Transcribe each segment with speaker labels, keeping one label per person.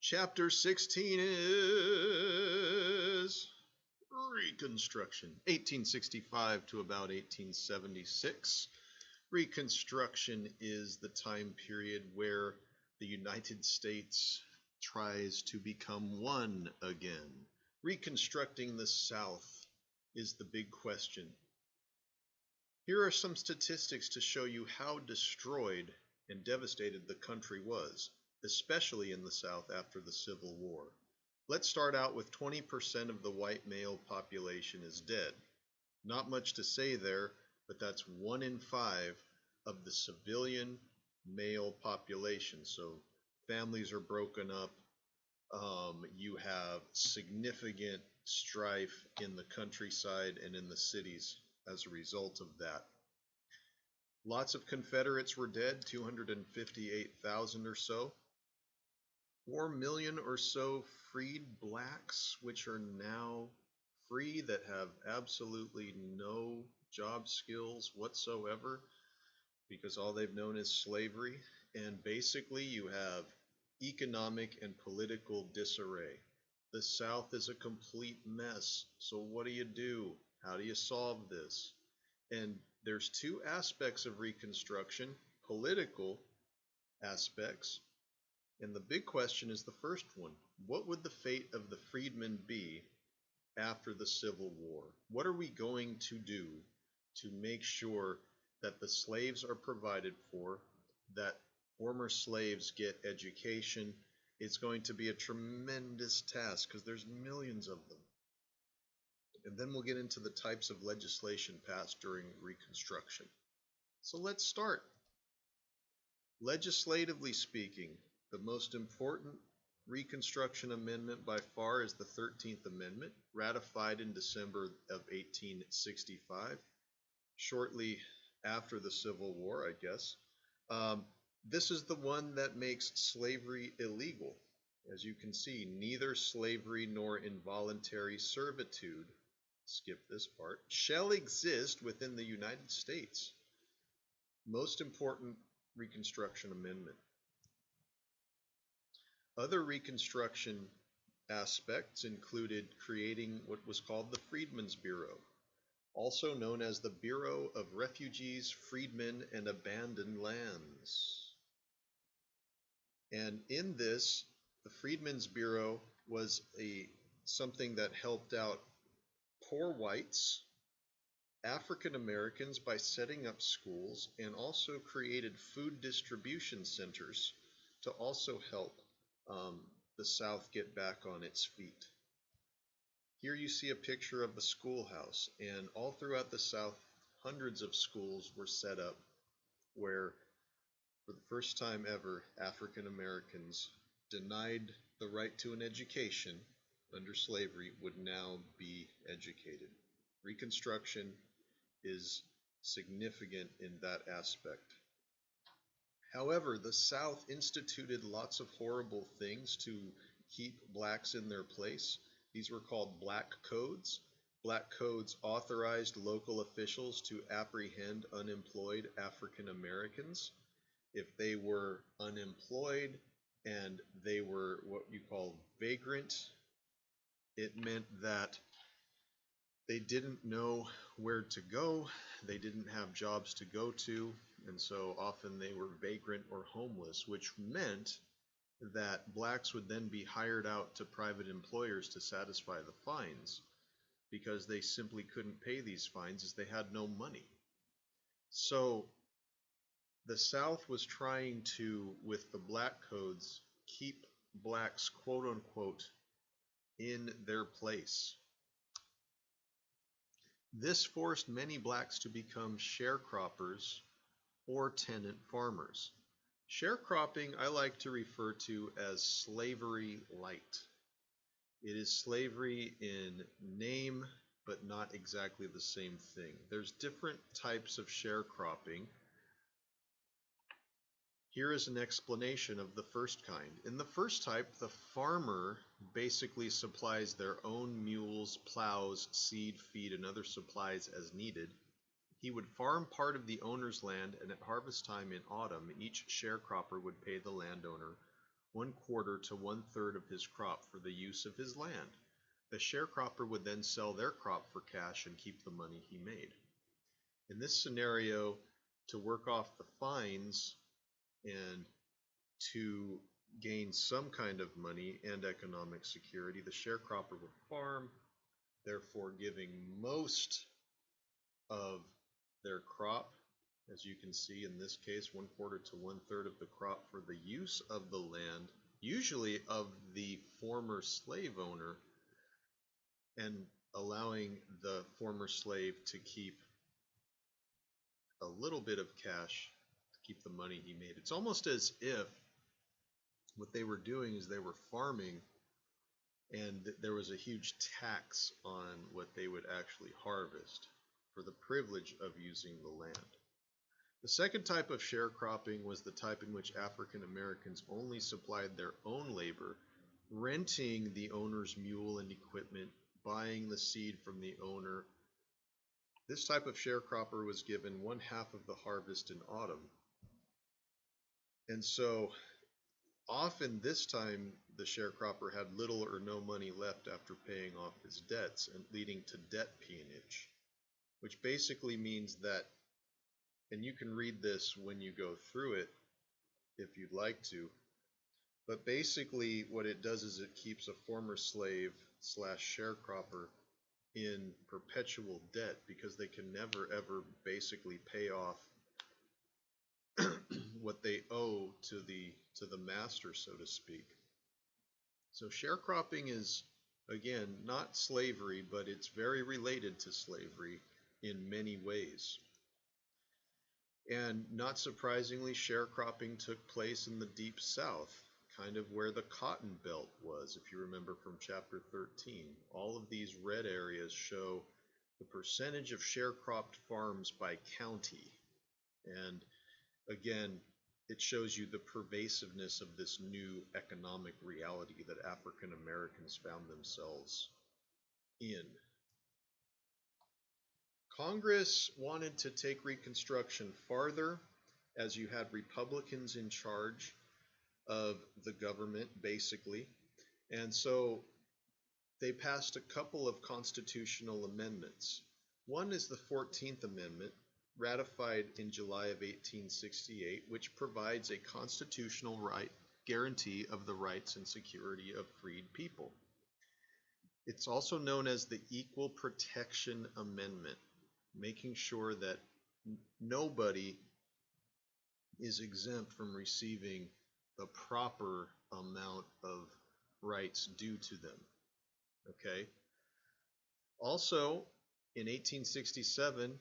Speaker 1: Chapter 16 is Reconstruction, 1865 to about 1876. Reconstruction is the time period where the United States tries to become one again. Reconstructing the South is the big question. Here are some statistics to show you how destroyed and devastated the country was, especially in the South after the Civil War. Let's start out with 20% of the white male population is dead. Not much to say there, but that's 1 in 5 of the civilian male population. So families are broken up. You have significant strife in the countryside and in the cities as a result of that. Lots of Confederates were dead, 258,000 or so. 4 million or so freed blacks, which are now free, that have absolutely no job skills whatsoever because all they've known is slavery. And basically you have economic and political disarray. The South is a complete mess. So what do? How do you solve this? And there's two aspects of Reconstruction: political aspects, and the big question is the first one. What would the fate of the freedmen be after the Civil War? What are we going to do to make sure that the slaves are provided for, that former slaves get education? It's going to be a tremendous task because there's millions of them. And then we'll get into the types of legislation passed during Reconstruction. So let's start. Legislatively speaking, the most important Reconstruction Amendment by far is the 13th Amendment, ratified in December of 1865, shortly after the Civil War, I guess. This is the one that makes slavery illegal. As you can see, neither slavery nor involuntary servitude, skip this part, shall exist within the United States. Most important Reconstruction Amendment. Other Reconstruction aspects included creating what was called the Freedmen's Bureau, also known as the Bureau of Refugees, Freedmen, and Abandoned Lands. And in this, the Freedmen's Bureau was something that helped out poor whites, African Americans by setting up schools, and also created food distribution centers to also help the South get back on its feet. Here you see a picture of the schoolhouse, and all throughout the South, hundreds of schools were set up where, for the first time ever, African Americans, denied the right to an education under slavery, would now be educated. Reconstruction is significant in that aspect. However, the South instituted lots of horrible things to keep blacks in their place. These were called Black Codes. Black Codes authorized local officials to apprehend unemployed African Americans. If they were unemployed and they were what you call vagrant, it meant that they didn't know where to go, they didn't have jobs to go to, and so often they were vagrant or homeless, which meant that blacks would then be hired out to private employers to satisfy the fines because they simply couldn't pay these fines as they had no money. So the South was trying to, with the Black Codes, keep blacks, quote unquote, in their place. This forced many blacks to become sharecroppers or tenant farmers. Sharecropping I like to refer to as slavery light. It is slavery in name, but not exactly the same thing. There's different types of sharecropping. Here is an explanation of the first kind. In the first type, the farmer basically supplies their own mules, plows, seed, feed, and other supplies as needed. He would farm part of the owner's land, and at harvest time in autumn, each sharecropper would pay the landowner 1/4 to 1/3 of his crop for the use of his land. The sharecropper would then sell their crop for cash and keep the money he made. In this scenario, to work off the fines and to gain some kind of money and economic security, the sharecropper would farm, therefore giving most of their crop, as you can see in this case, 1/4 to 1/3 of the crop for the use of the land, usually of the former slave owner, and allowing the former slave to keep a little bit of cash to keep the money he made. It's almost as if what they were doing is they were farming and there was a huge tax on what they would actually harvest for the privilege of using the land. The second type of sharecropping was the type in which African Americans only supplied their own labor, renting the owner's mule and equipment, buying the seed from the owner. This type of sharecropper was given 1/2 of the harvest in autumn. And so often this time the sharecropper had little or no money left after paying off his debts, and leading to debt peonage, which basically means that, and you can read this when you go through it if you'd like to, but basically what it does is it keeps a former slave / sharecropper in perpetual debt because they can never ever basically pay off what they owe to the master, so to speak. So sharecropping is, again, not slavery, but it's very related to slavery in many ways. And not surprisingly, sharecropping took place in the Deep South, kind of where the Cotton Belt was, if you remember from chapter 13. All of these red areas show the percentage of sharecropped farms by county. And again, it shows you the pervasiveness of this new economic reality that African Americans found themselves in. Congress wanted to take Reconstruction farther, as you had Republicans in charge of the government, basically. And so they passed a couple of constitutional amendments. One is the 14th Amendment, ratified in July of 1868, which provides a constitutional right guarantee of the rights and security of freed people. It's also known as the Equal Protection Amendment, making sure that nobody is exempt from receiving the proper amount of rights due to them. Okay? Also, in 1867,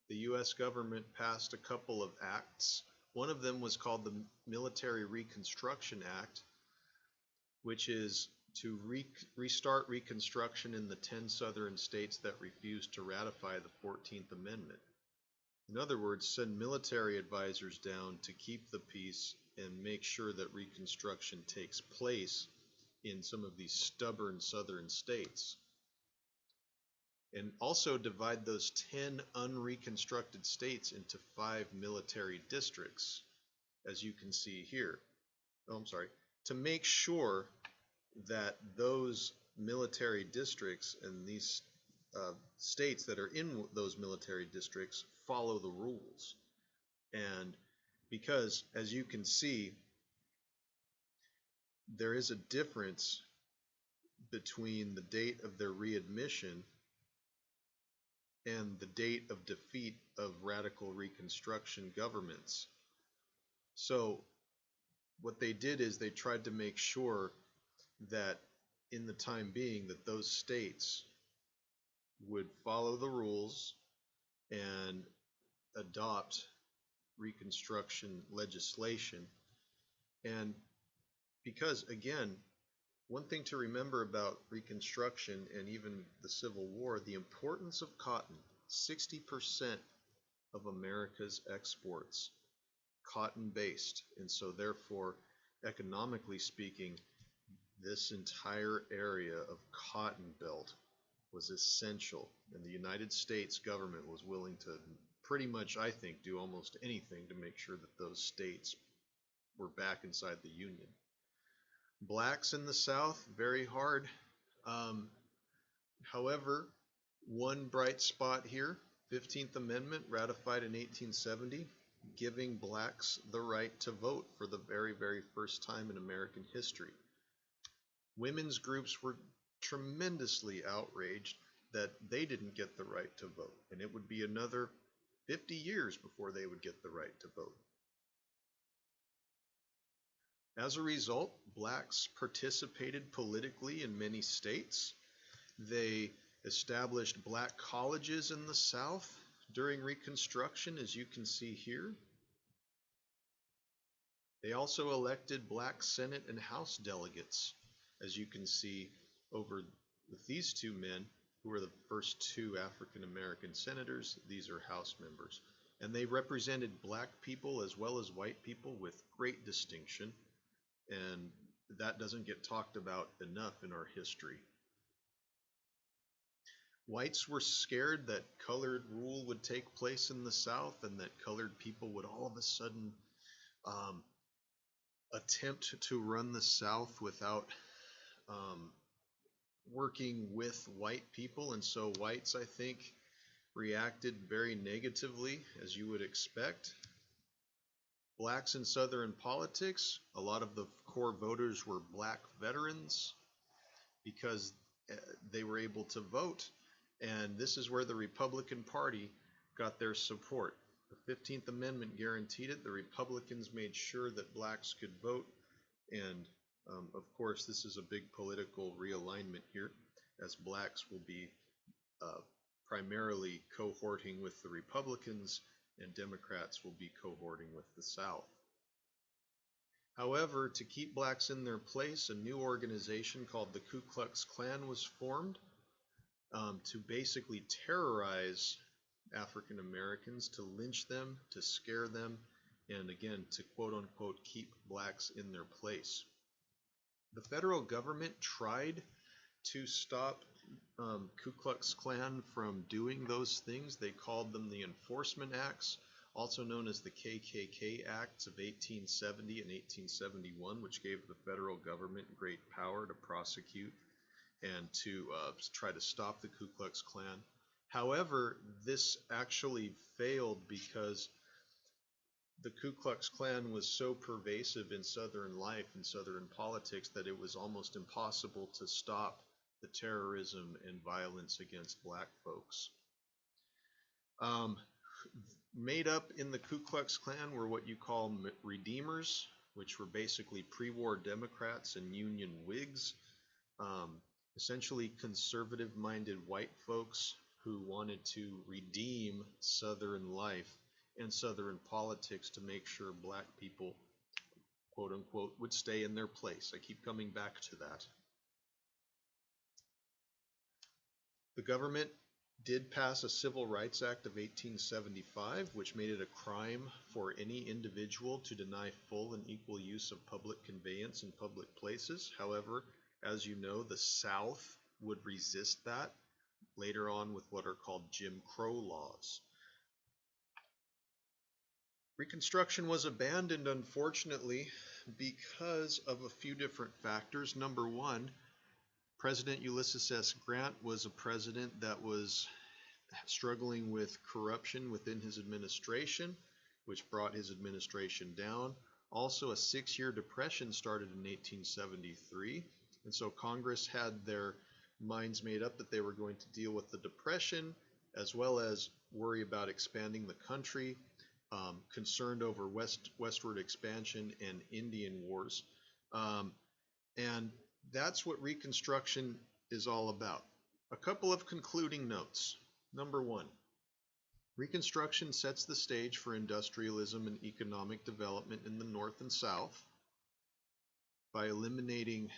Speaker 1: the U.S. government passed a couple of acts. One of them was called the Military Reconstruction Act, which is to restart Reconstruction in the 10 southern states that refused to ratify the 14th Amendment. In other words, send military advisors down to keep the peace and make sure that Reconstruction takes place in some of these stubborn southern states. And also divide those 10 unreconstructed states into 5 military districts, as you can see here. To make sure that those military districts and these states that are in those military districts follow the rules. And because, as you can see, there is a difference between the date of their readmission and the date of defeat of radical Reconstruction governments. So what they did is they tried to make sure that in the time being that those states would follow the rules and adopt Reconstruction legislation. And because, again, one thing to remember about Reconstruction and even the Civil War, the importance of cotton. 60% of America's exports cotton-based, and so therefore, economically speaking, this entire area of Cotton Belt was essential, and the United States government was willing to pretty much, I think, do almost anything to make sure that those states were back inside the Union. Blacks in the South, very hard. Um, However, one bright spot here, 15th Amendment ratified in 1870, giving blacks the right to vote for the very, very first time in American history. Women's groups were tremendously outraged that they didn't get the right to vote, and it would be another 50 years before they would get the right to vote. As a result, blacks participated politically in many states. They established black colleges in the South during Reconstruction, as you can see here. They also elected black Senate and House delegates, as you can see over with these two men, who were the first two African American senators. These are House members. And they represented black people as well as white people with great distinction. And that doesn't get talked about enough in our history. Whites were scared that colored rule would take place in the South and that colored people would all of a sudden attempt to run the South without working with white people. And so whites, I think, reacted very negatively, as you would expect. Blacks in Southern politics, a lot of the core voters were black veterans because they were able to vote. And this is where the Republican Party got their support. The 15th Amendment guaranteed it. The Republicans made sure that blacks could vote. And of course, this is a big political realignment here, as blacks will be primarily cohorting with the Republicans and Democrats will be cohorting with the South. However, to keep blacks in their place, a new organization called the Ku Klux Klan was formed to basically terrorize African Americans, to lynch them, to scare them, and again, to quote unquote keep blacks in their place. The federal government tried to stop Ku Klux Klan from doing those things. They called them the Enforcement Acts, also known as the KKK Acts of 1870 and 1871, which gave the federal government great power to prosecute and to try to stop the Ku Klux Klan. However, this actually failed because the Ku Klux Klan was so pervasive in Southern life and Southern politics that it was almost impossible to stop the terrorism and violence against black folks. Made up in the Ku Klux Klan were what you call Redeemers, which were basically pre-war Democrats and Union Whigs, essentially conservative-minded white folks who wanted to redeem Southern life and Southern politics to make sure black people, quote unquote, would stay in their place. I keep coming back to that. The government did pass a Civil Rights Act of 1875, which made it a crime for any individual to deny full and equal use of public conveyance in public places. However, as you know, the South would resist that later on with what are called Jim Crow laws. Reconstruction was abandoned, unfortunately, because of a few different factors. Number one, President Ulysses S. Grant was a president that was struggling with corruption within his administration, which brought his administration down. Also, a 6-year depression started in 1873, and so Congress had their minds made up that they were going to deal with the depression as well as worry about expanding the country, concerned over westward expansion and Indian wars. And that's what Reconstruction is all about. A couple of concluding notes. Number one, Reconstruction sets the stage for industrialism and economic development in the North and South by eliminating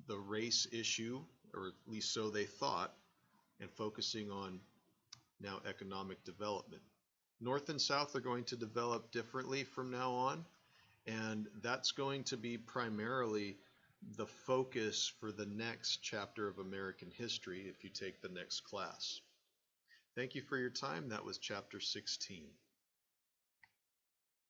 Speaker 1: the race issue, or at least so they thought, and focusing on now economic development. North and South are going to develop differently from now on, and that's going to be primarily the focus for the next chapter of American history if you take the next class. Thank you for your time. That was chapter 16.